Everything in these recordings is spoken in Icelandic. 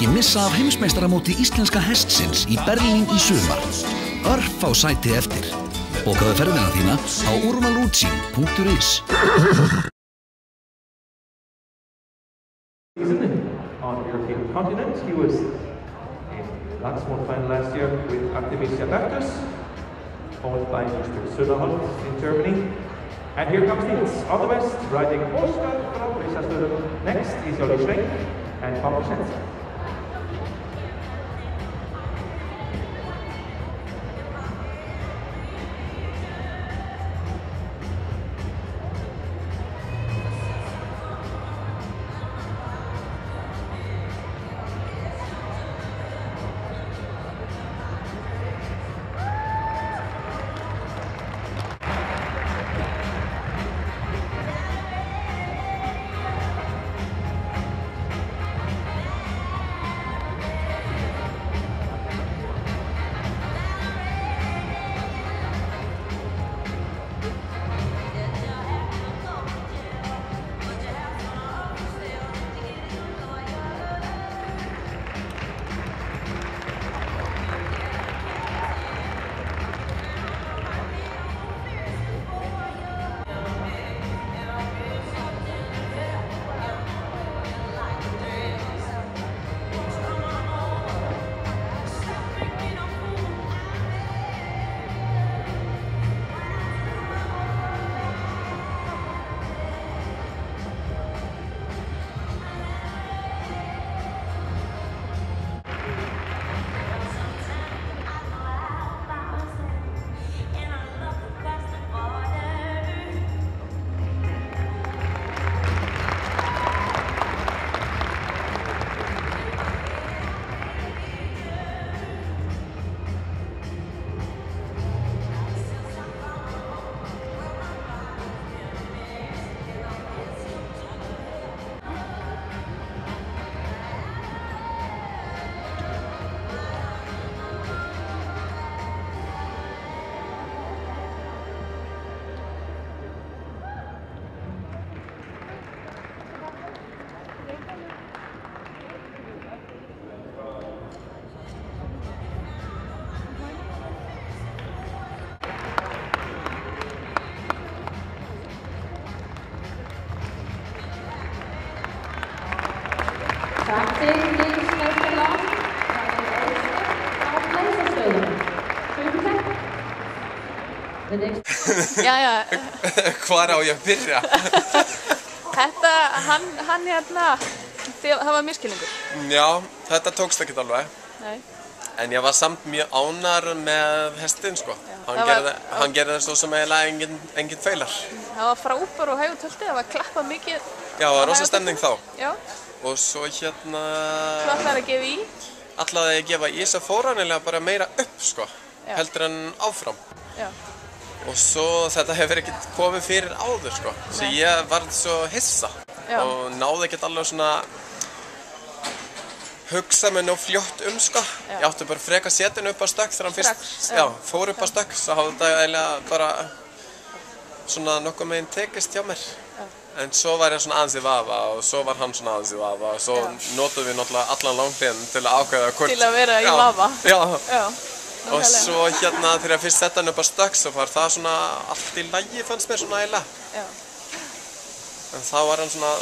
ekki missa af heimsmeistaramóti íslenska hestsins í Berlín í sumar. Örfá sæti eftir. Bókaðu ferðina þína á urmalucci.is. On the European continent, he was in Landsmond final last year with Artemisia Dactus, owned by Mr. Söderholm in Germany. And here comes Nils, all the best, riding Oscar from Risasturum. Next is Jolly Schwenk and Pablo Senza. Jæja. Hvar á ég að byrja? Þetta, hann hérna, það var misskilningur. Já, þetta tókst ekkert alveg. Nei. En ég var samt mjög ánægður með hestinn, sko. Hann gerði svo sem eiginlega engin feilar. Það var frábær og hægur tölti, það var klappað mikið. Já, það var rosa stemning þá. Já. Og svo hérna... Svo ætlaði að gefa í? Ætlaði að gefa í, svo fór hann eiginlega bara meira upp, sko. Já. Heldur en áfram. Já. Og svo þetta hefur ekkert komið fyrir áður, sko. Svo ég varð svo hissa. Já. Og náði ekkert alveg svona... hugsa mig nú fljótt sko. Já. Ég átti bara freka setin upp á stökk þegar hann fyrst fór upp á stökk, svo hafði þetta eiginlega bara svona nokkuð meginn tekist hjá mér. Já. En svo var ég svona aðeins í vafa og svo var hann svona aðeins í vafa og svo notum við náttúrulega allan langhliðin til að ákveða hvort... Til að vera í vafa. Já. Og svo hérna þegar ég fyrst setta hann upp á stökk svo var það svona allt í lagi fannst mér svona eiginlega. Já. En þá var hann svona,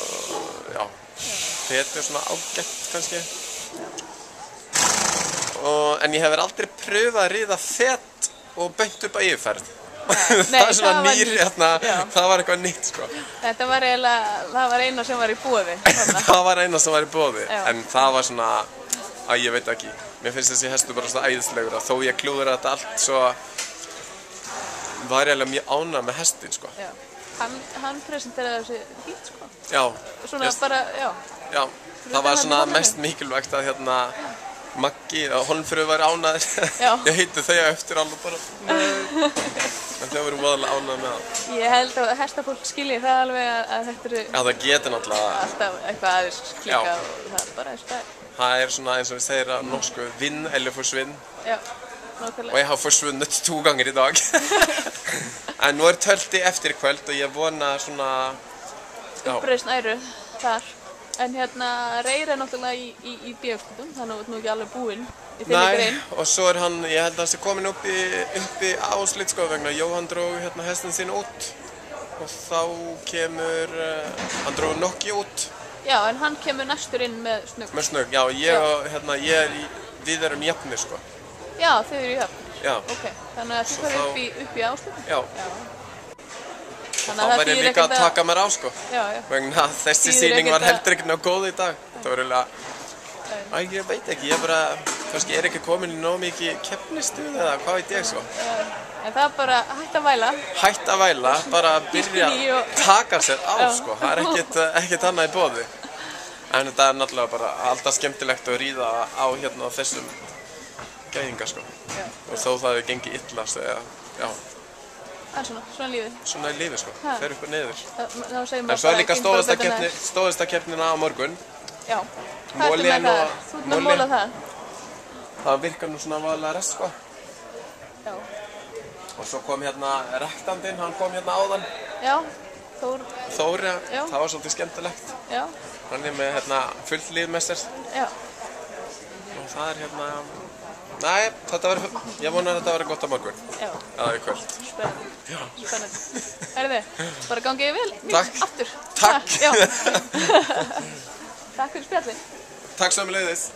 þetta svona ágætt kannski. En ég hefur aldrei pröfað að ríða fett og beint upp á yfirferð. Það er svona nýr, það var eitthvað nýtt sko. Þetta var eiginlega, það var eina sem var í boði. Það var eina sem var í boði, en það var svona, ég veit ekki. Mér finnst þessi hestur bara svona æðislegur og þó ég klúður þetta allt svo var ég eiginlega mjög ánægður með hestinn sko. Já, hann presenteraði þessi fínt sko. Já. Svona bara, Já, það var svona mest mikilvægt að Maggi og Hólmfríður var ánægðir. Ég heiti þau eftir alveg bara. En þau voru voðalega ánægðir með það. Ég held að hestafólk skilji það alveg að þetta eru... Já, það getur náttúrulega... Alltaf eitthvað aðeins klika og það er bara eins og það. Það er svona eins og við segir að norsku vinn eller forsvinn. Já, nákvæmlega. Og ég har forsvunnet 2 ganger í dag. En nú tölti eftir kvöld og ég vona svona... Uppreisn æru þar. En Reyr náttúrulega í B-úrslitum, þannig að þú ert nú ekki alveg búinn í þinni grein. Nei, og svo hann, ég held að hann sé komin upp í áslit sko vegna Jóhann dróg hestin sín út og þá kemur, hann dróg Nokki út. Já, en hann kemur næstur inn með Snögg. Með Snögg, já, við erum jafnir sko. Já, þið eru jafnir. Já. Ok, þannig að þú fyrir upp í áslitum? Já. Þá væri ég líka að taka mér á sko. Já. Vegna þessi sýning var heldur ekki nóg góð í dag. Þetta var eiginlega, ég veit ekki, ég bara, kannski ekki komin í nóg mikið keppnistuð eða hvað veit ég sko. En það er bara hætt að væla. Hætt að væla, bara byrja að taka sér á sko. Það er ekkert annað í boði. En þetta er náttúrulega bara alltaf skemmtilegt að ríða á þessum gæðinga sko. Og þó það hefur gengið illa, já. En svona lífið. Svona er lífið sko, fer upp og niður. Þá segir maður en svo er líka stóðhestakeppnin á morgun. Já, hvað ertu með það? Þú ert með að móla það? Það virkar nú svona vaðalega rest sko. Já. Og svo kom rektandinn, hann kom áðan. Já, Þór. Þór, já, það var svolítið skemmtilegt. Já. Hann er með fullt líf með sér. Já. Og það er Nei, ég vona að þetta verði gott á morgun. Já. Eða í kvöld. Spennandi. Já. Spennandi. Herðu, bara gangið vel. Takk. Aftur. Takk. Já. Takk fyrir spjallið. Takk sömuleiðis.